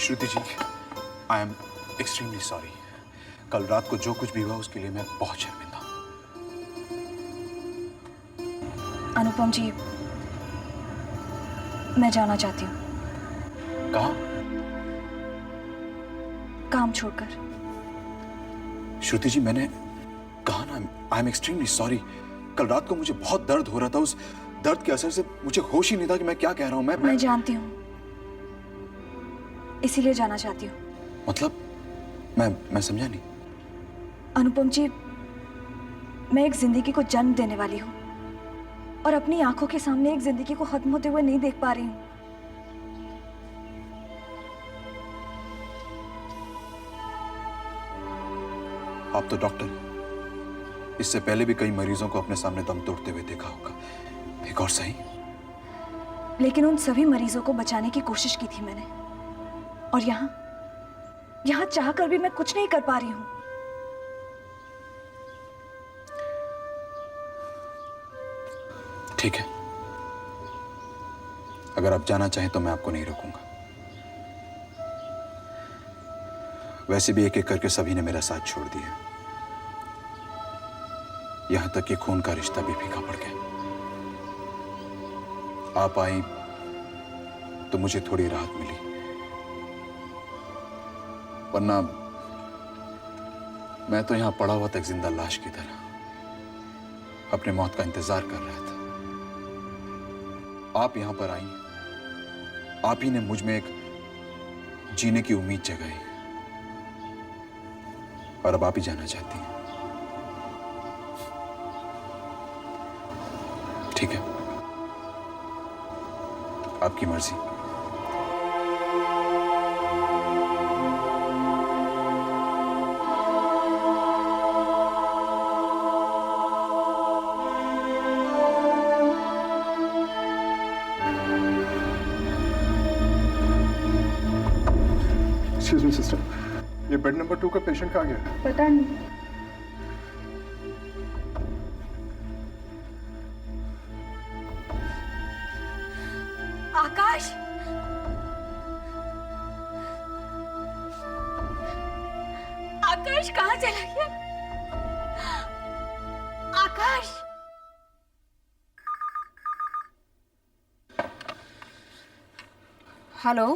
Shruti ji, I am extremely sorry. कल रात को जो कुछ भी हुआ उसके लिए मैं बहुत शर्मिंदा हूं। अनुपम जी, मैं जाना चाहती हूँ। कहाँ? काम छोड़कर। श्रुति जी, मैंने कहा ना, आई एम एक्सट्रीमली सॉरी। कल रात को मुझे बहुत दर्द हो रहा था। उस दर्द के असर से मुझे होश ही नहीं था कि मैं क्या कह रहा हूं। मैं जानती हूँ, इसीलिए जाना चाहती हूँ। मतलब मैं समझा नहीं। अनुपम जी, मैं एक जिंदगी को जन्म देने वाली हूँ और अपनी आंखों के सामने एक जिंदगी को खत्म होते हुए नहीं देख पा रही हूँ। आप तो डॉक्टर, इससे पहले भी कई मरीजों को अपने सामने दम तोड़ते हुए देखा होगा। एक और सही। लेकिन उन सभी मरीजों को बचाने की कोशिश की थी मैंने, और यहाँ चाहकर भी मैं कुछ नहीं कर पा रही हूँ। ठीक है, अगर आप जाना चाहें तो मैं आपको नहीं रोकूंगा। वैसे भी एक एक करके सभी ने मेरा साथ छोड़ दिया, यहां तक कि खून का रिश्ता भी फीका पड़ गया। आप आई तो मुझे थोड़ी राहत मिली, वरना मैं तो यहां पड़ा हुआ था एक जिंदा लाश की तरह, अपने मौत का इंतजार कर रहा था। आप यहां पर आई, आप ही ने मुझ में एक जीने की उम्मीद जगाई, और अब आप ही जाना चाहती हैं। ठीक है, आपकी मर्जी। एक्सक्यूज मी सिस्टर, ये बेड नंबर 2 का पेशेंट कहाँ गया? पता नहीं। आकाश, आकाश कहाँ चला गया? आकाश। हेलो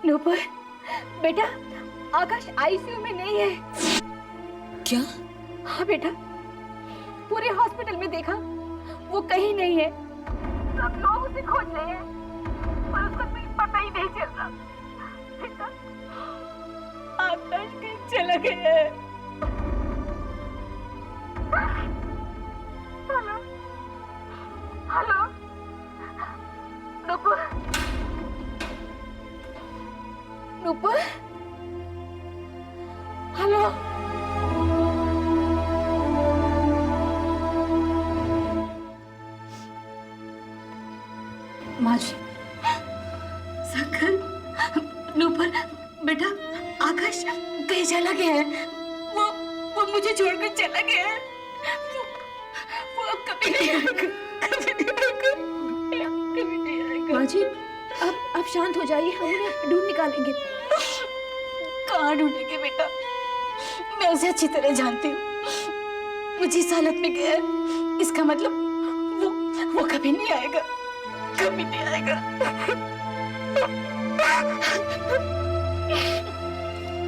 नूपुर, बेटा, आकाश आईसीयू में नहीं है। क्या? हाँ बेटा, पूरे हॉस्पिटल में देखा, वो कहीं नहीं है। सब लोग उसे खोज रहे हैं, पर उसका कोई पता ही नहीं चल रहा। बेटा, आकाश कहीं चला गया है। Hello, hello, Nupur, Nupur, hello. माँ जी। सकल, नूपुर, बेटा, आकाश कहीं चला गया है। वो मुझे छोड़कर चला गया है। वो अब कभी नहीं आएगा, कभी नहीं आएगा, कभी नहीं आएगा। माँ जी, आप शांत हो जाइए, हम उन्हें ढूंढ निकालेंगे। कहाँ ढूंढेंगे बेटा? मैं उसे अच्छी तरह जानती हूँ। वो जिस हालत में गया है, इसका मतलब वो कभी नहीं आएगा, कभी नहीं आएगा।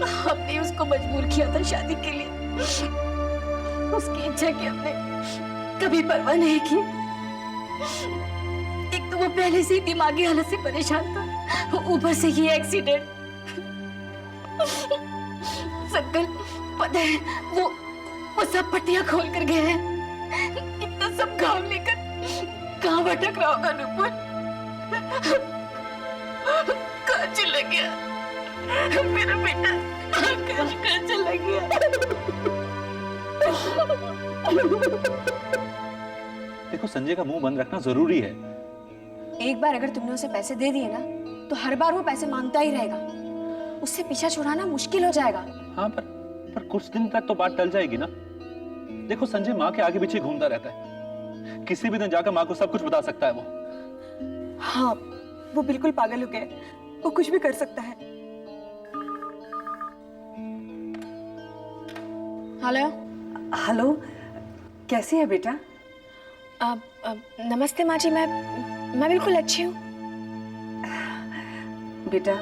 हमने उसको मजबूर किया था शादी के लिए, उसकी इच्छा की हमने कभी परवाह नहीं की। एक तो वो पहले से ही दिमागी हालत से परेशान था, ऊपर से ये एक्सीडेंट। सकल, पता है वो सब पट्टियां खोल कर गए हैं। इतना सब घाव लेकर कहाँ भटक रहा होगा नूपुर? कहाँ चला गया मेरा बेटा? आकाश कहाँ चला गया? देखो, संजय का मुंह बंद रखना जरूरी है। एक बार अगर तुमने उसे पैसे दे दिए ना, तो हर बार वो पैसे मांगता ही रहेगा। उससे पीछा छुड़ाना मुश्किल हो जाएगा। हाँ, पर कुछ दिन तक तो बात टल जाएगी ना। देखो, संजय माँ के आगे पीछे घूमता रहता है, किसी भी दिन जाकर माँ को सब कुछ बता सकता है वो। हाँ, वो बिल्कुल पागल हो गया, वो कुछ भी कर सकता है। हेलो। हेलो, कैसी है बेटा? नमस्ते माँ जी, मैं बिल्कुल अच्छी हूँ। बेटा,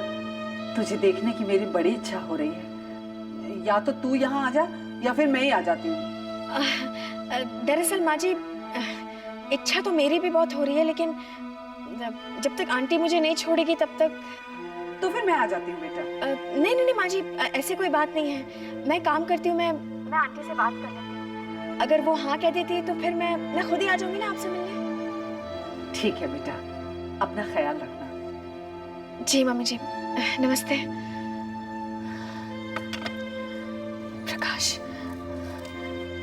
तुझे देखने की मेरी बड़ी इच्छा हो रही है। या तो तू यहाँ आ जा या फिर मैं ही आ जाती हूँ। दरअसल माँ जी, इच्छा तो मेरी भी बहुत हो रही है, लेकिन जब तक आंटी मुझे नहीं छोड़ेगी तब तक। तो फिर मैं आ जाती हूँ बेटा। नहीं नहीं नहीं माँ जी, ऐसे कोई बात नहीं है। मैं काम करती हूँ, मैं आंटी से बात कर लेती हूँ। अगर वो हाँ कह देती है तो फिर मैं खुद ही आ जाऊंगी ना आपसे मिलने। ठीक है बेटा, अपना ख्याल रखना। जी मम्मी जी, नमस्ते। प्रकाश,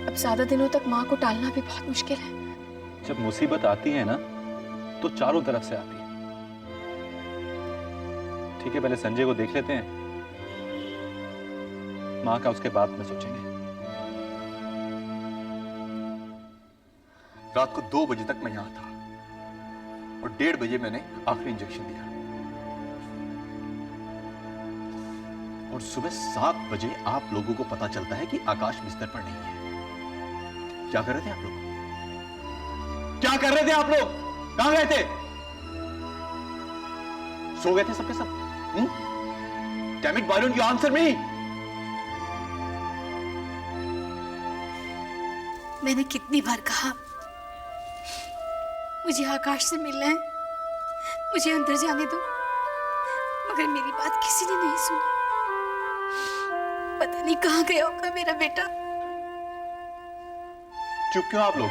अब ज्यादा दिनों तक माँ को टालना भी बहुत मुश्किल है। जब मुसीबत आती है ना तो चारों तरफ से आती है। ठीक है, पहले संजय को देख लेते हैं, माँ का उसके बाद में सोचेंगे। रात को 2 बजे तक मैं यहां था और 1:30 बजे मैंने आखिरी इंजेक्शन दिया और सुबह 7 बजे आप लोगों को पता चलता है कि आकाश बिस्तर पर नहीं है। क्या कर रहे थे आप लोग? क्या कर रहे थे आप लोग? कहां गए थे? सो गए थे सबके सब? Damn it, why don't you answer me? मैंने कितनी बार कहा मुझे आकाश से मिलना है, मुझे अंदर जाने दो, मगर मेरी बात किसी ने नहीं सुनी। पता नहीं कहां गया होगा मेरा बेटा। चुप क्यों आप लोग?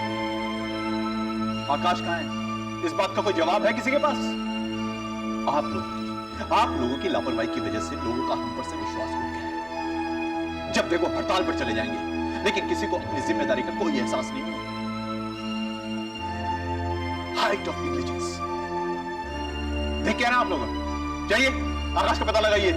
आकाश कहां है? इस बात का कोई जवाब है किसी के पास? आप लोगों की लापरवाही की वजह से लोगों का हम पर से विश्वास उठ गया है। जब देखो हड़ताल पर चले जाएंगे, लेकिन किसी को अपनी जिम्मेदारी का कोई एहसास नहीं है। Height of negligence. देख क्या ना आप लोग, जाइए आकाश का पता लगाइए।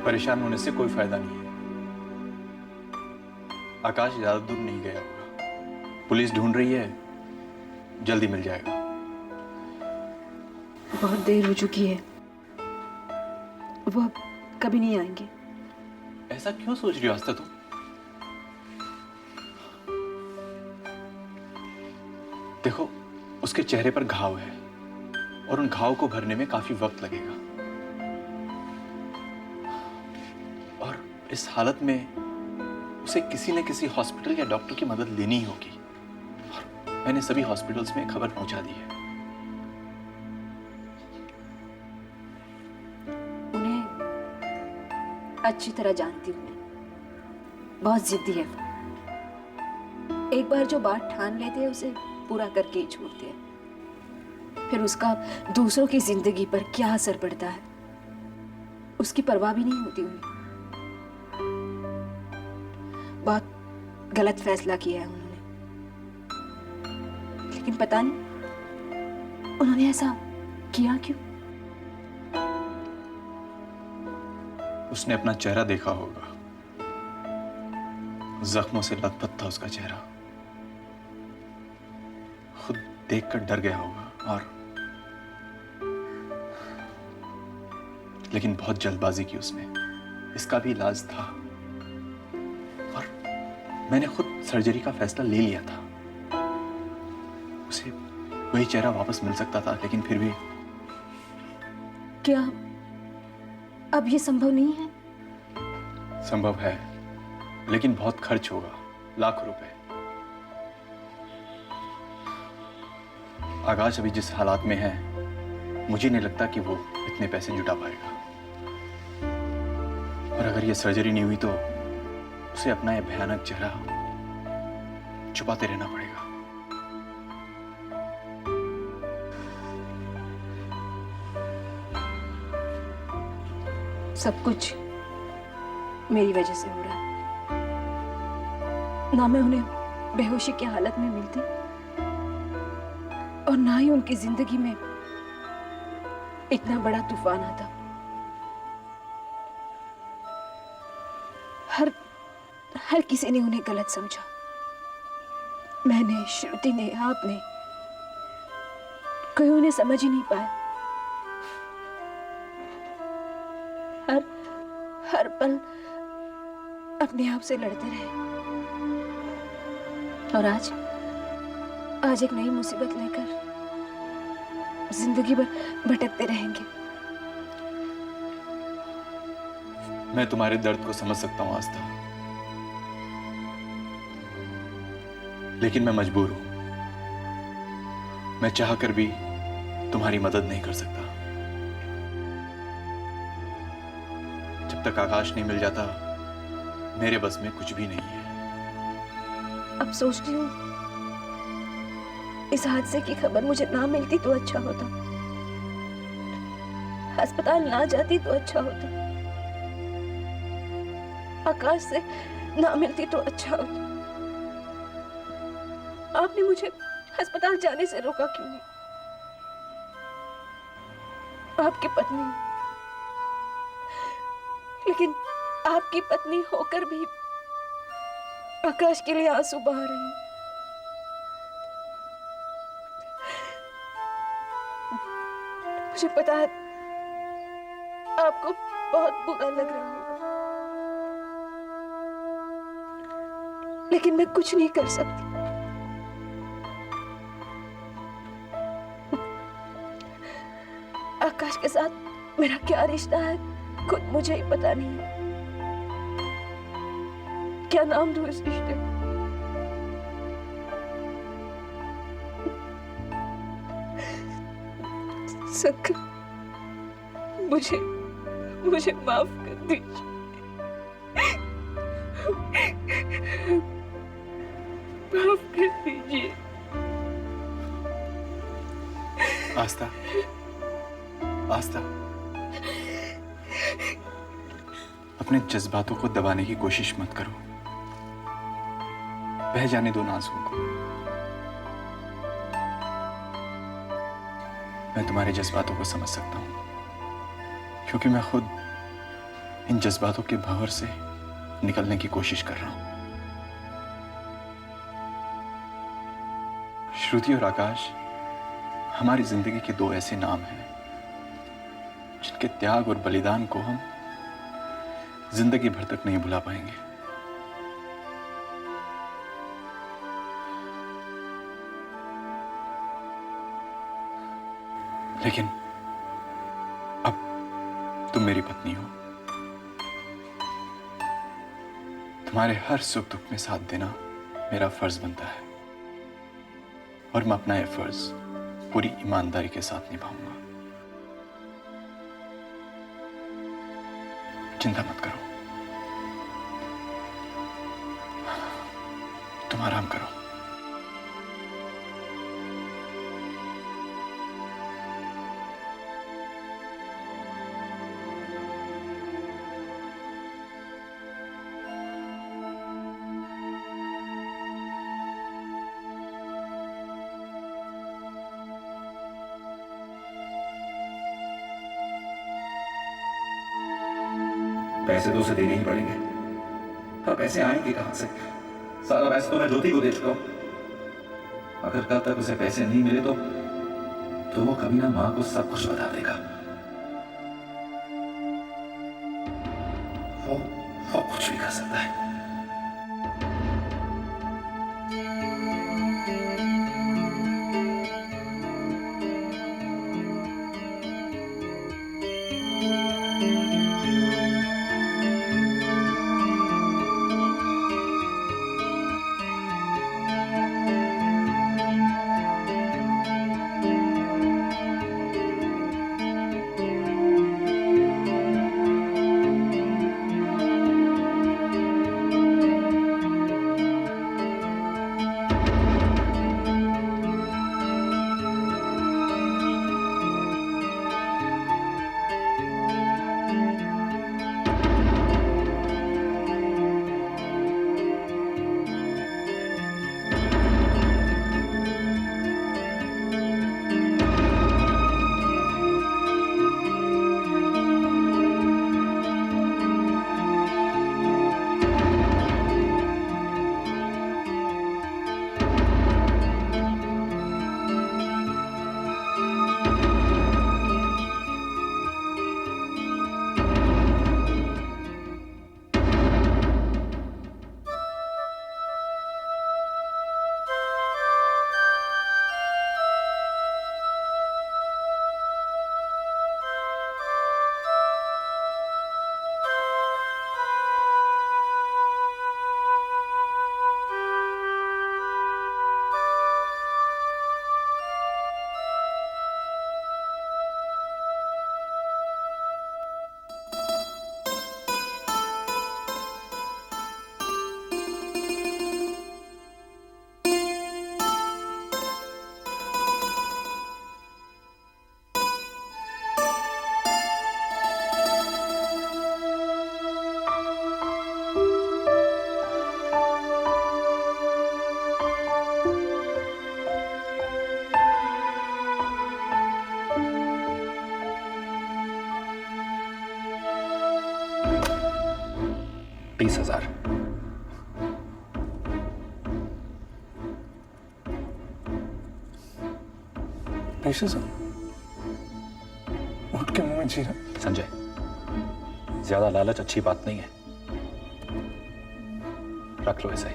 परेशान होने से कोई फायदा नहीं है। आकाश ज्यादा दूर नहीं गया होगा। पुलिस ढूंढ रही है, जल्दी मिल जाएगा। बहुत देर हो चुकी है, वो अब कभी नहीं आएंगे। ऐसा क्यों सोच रही हो आस्था तुम? देखो, उसके चेहरे पर घाव है और उन घाव को भरने में काफी वक्त लगेगा। और इस हालत में उसे किसी न किसी हॉस्पिटल या डॉक्टर की मदद लेनी ही होगी। और मैंने सभी हॉस्पिटल्स में खबर पहुंचा दी है। उन्हें अच्छी तरह जानती हूँ मैं, बहुत जिद्दी है वो। एक बार जो बात ठान लेते हैं उसे पूरा करके ही छोड़ते हैं। फिर उसका दूसरों की जिंदगी पर क्या असर पड़ता है उसकी परवाह भी नहीं होती उन्हें। बहुत गलत फैसला किया है उन्होंने, लेकिन पता नहीं उन्होंने ऐसा किया क्यों। उसने अपना चेहरा देखा होगा, जख्मों से लथपथ था उसका चेहरा। खुद देखकर डर गया होगा और लेकिन बहुत जल्दबाजी की उसने। इसका भी इलाज था और मैंने खुद सर्जरी का फैसला ले लिया था। उसे वही चेहरा वापस मिल सकता था, लेकिन फिर भी। क्या अब ये संभव नहीं है? संभव है, लेकिन बहुत खर्च होगा, लाखों रुपए। आकाश अभी जिस हालात में है, मुझे नहीं लगता कि वो इतने पैसे जुटा पाएगा। और अगर ये सर्जरी नहीं हुई तो उसे अपना ये भयानक चेहरा छुपाते रहना पड़ेगा। सब कुछ मेरी वजह से हो रहा है। ना मैं उन्हें बेहोशी की हालत में मिलती और ना ही उनकी जिंदगी में इतना बड़ा तूफान आता। हर किसी ने उन्हें गलत समझा। मैंने, श्रुति ने, आपने, कोई उन्हें समझ ही नहीं पाया। हर पल अपने आप से लड़ते रहे और आज एक नई मुसीबत लेकर जिंदगी भर भटकते रहेंगे। मैं तुम्हारे दर्द को समझ सकता हूं आस्था, लेकिन मैं मजबूर हूं। मैं चाहकर भी तुम्हारी मदद नहीं कर सकता। जब तक आकाश नहीं मिल जाता, मेरे बस में कुछ भी नहीं है। अब सोचती हूँ इस हादसे की खबर मुझे ना मिलती तो अच्छा होता, अस्पताल ना जाती तो अच्छा होता, आकाश से ना मिलती तो अच्छा होता। आपने मुझे अस्पताल जाने से रोका क्यों नहीं? आपकी पत्नी, लेकिन आपकी पत्नी होकर भी आकाश के लिए आंसू बहा रही हूं। मुझे पता है आपको बहुत बुरा लग रहा होगा, लेकिन मैं कुछ नहीं कर सकती। आकाश के साथ मेरा क्या रिश्ता है खुद मुझे ही पता नहीं है। क्या नाम दूं इस रिश्ते को? शंकर, मुझे माफ कर दीजिए। माफ कर दीजिए। आस्था, आस्था, अपने जज्बातों को दबाने की कोशिश मत करो। बह जाने दो आंसुओं को। मैं तुम्हारे जज्बातों को समझ सकता हूं, क्योंकि मैं खुद इन जज्बातों के भंवर से निकलने की कोशिश कर रहा हूं। श्रुति और आकाश हमारी जिंदगी के दो ऐसे नाम हैं जिनके त्याग और बलिदान को हम जिंदगी भर तक नहीं भुला पाएंगे। लेकिन अब तुम मेरी पत्नी हो, तुम्हारे हर सुख दुख में साथ देना मेरा फर्ज बनता है, और मैं अपना यह फर्ज पूरी ईमानदारी के साथ निभाऊंगा। चिंता मत करो, तुम आराम करो। पैसे तो उसे देने ही पड़ेंगे। अब पैसे आएंगे कहां से? सारा पैसा तो मैं ज्योति को दे चुका हूं। अगर कल तक उसे पैसे नहीं मिले तो वो कभी ना मां को सब कुछ बता देगा। वो कुछ भी कर सकता है। 20,000। उठ के मुंह में जीरा। संजय, ज्यादा लालच अच्छी बात नहीं है, रख लो इसे।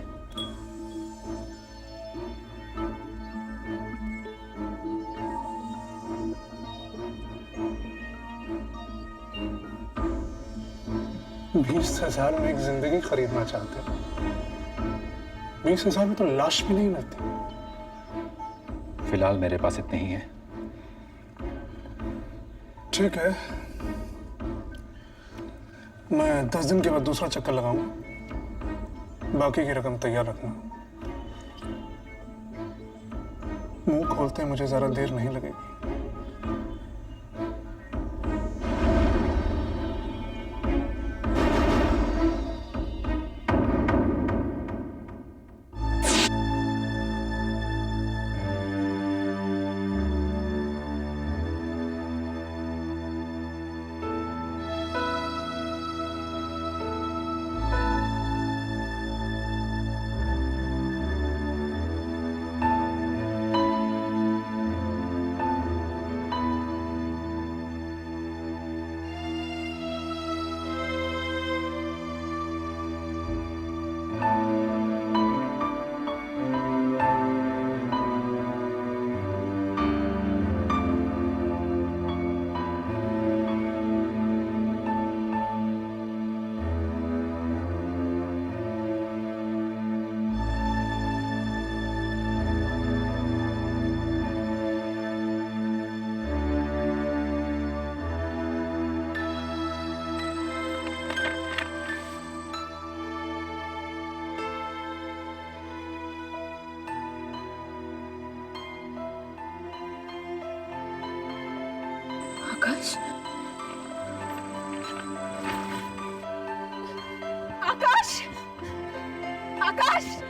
$20,000 में एक जिंदगी खरीदना चाहते हैं। 20,000 में तो लाश भी नहीं मिलती। फिलहाल मेरे पास इतने ही हैं। ठीक है, मैं 10 दिन के बाद दूसरा चक्कर लगाऊंगा। बाकी की रकम तैयार रखना। मुंह खोलते मुझे जरा देर नहीं लगेगी। आकाश, आकाश, आकाश।